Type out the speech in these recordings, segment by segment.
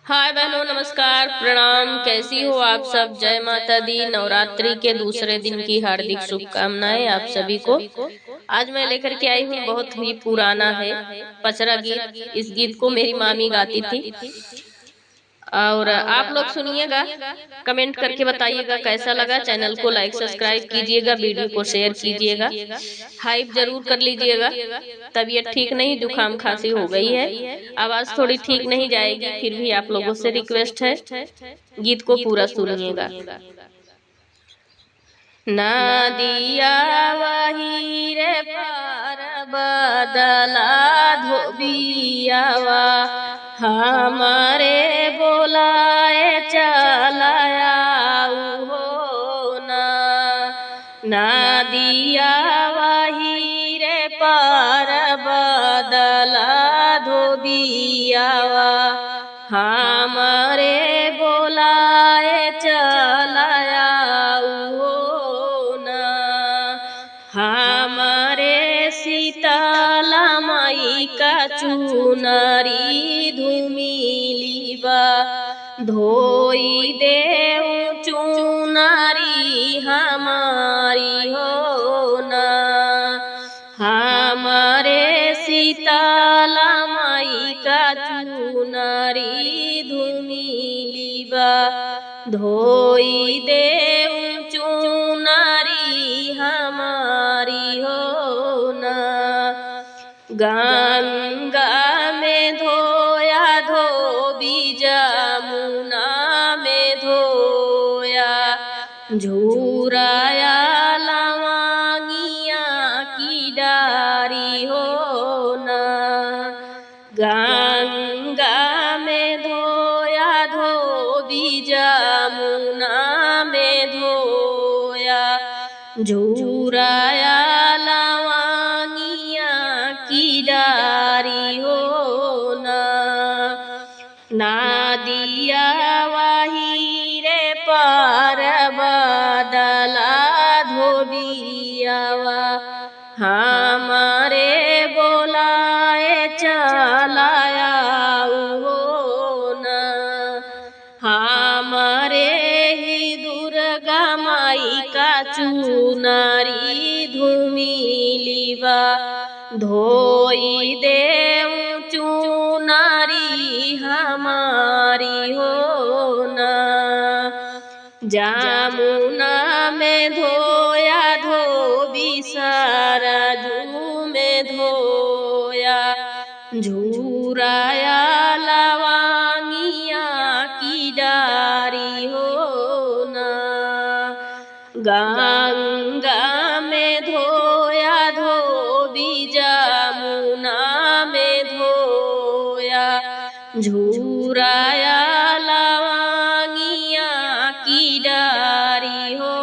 हाय बहनों, नमस्कार, प्रणाम। कैसी हो आप सब? जय माता दी। नवरात्रि के दूसरे दिन की हार्दिक शुभकामनाएं आप सभी को। आज मैं लेकर के आई हूँ, बहुत ही पुराना है पचरा गीत। इस गीत को मेरी मामी गाती थी और आप लोग सुनिएगा, कमेंट करके बताइएगा कैसा लगा। चैनल को लाइक सब्सक्राइब कीजिएगा, वीडियो को शेयर कीजिएगा, हाइप जरूर कर लीजिएगा। तबीयत ठीक नहीं, जुकाम खांसी हो गई है, आवाज थोड़ी ठीक नहीं जाएगी, फिर भी आप लोगों से रिक्वेस्ट है, गीत को पूरा सुनिएगा। ना दिया वही रे पार बदला धोबियावा, हमारे बोलाए चलाया हो ना दिया वही रे पार बदला धोबियावा, हमारे बोलाए चलाया हमारे सीताला माई का चुनरी धुमिलीबा, धोई देऊ चुनरी हमारी हो हमारे सीताला माई का चुनरी धुमिलीबा, धोई देऊ चुनरी हमारी हो गंगा में धोया धोबी, जमुना में धोया झूराया लवांगिया की डारी हो गंगा में धोया धोबी, जमुना में धोया झूराया लवांगिया की डारी हो ना दिया वही रे पार बदला धोबियावा, हमारे बोलाए चलाया हो हमारे ही दुर्गा माई का चुनरी धुमिलीबा, धोई देऊ चुनरी हमारी हो जमुना में धोया धोबी, सरजू में धोया झूराया लवांगिया की डारी हो गंगा में धोया धोबी, जमुना में धोया झूराया लवांगिया की डारी हो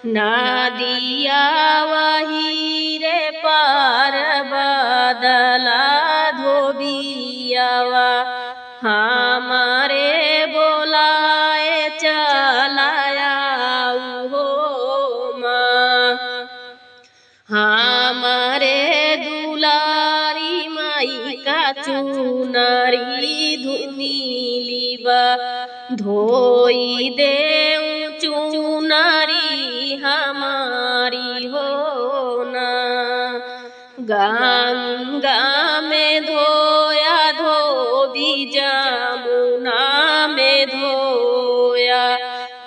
ना दिया वही रे पार बदला धोबियावा, हमारे बोलाए चलाया हो हमारे दुलारी माई का चुनरी धुमिलीबा, धोई देऊ चुनरी हमारी हो गंगा में धोया धोबी, जमुना में धोया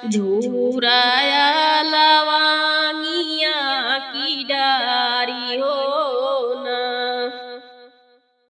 झूराया लवांगिया की डारी हो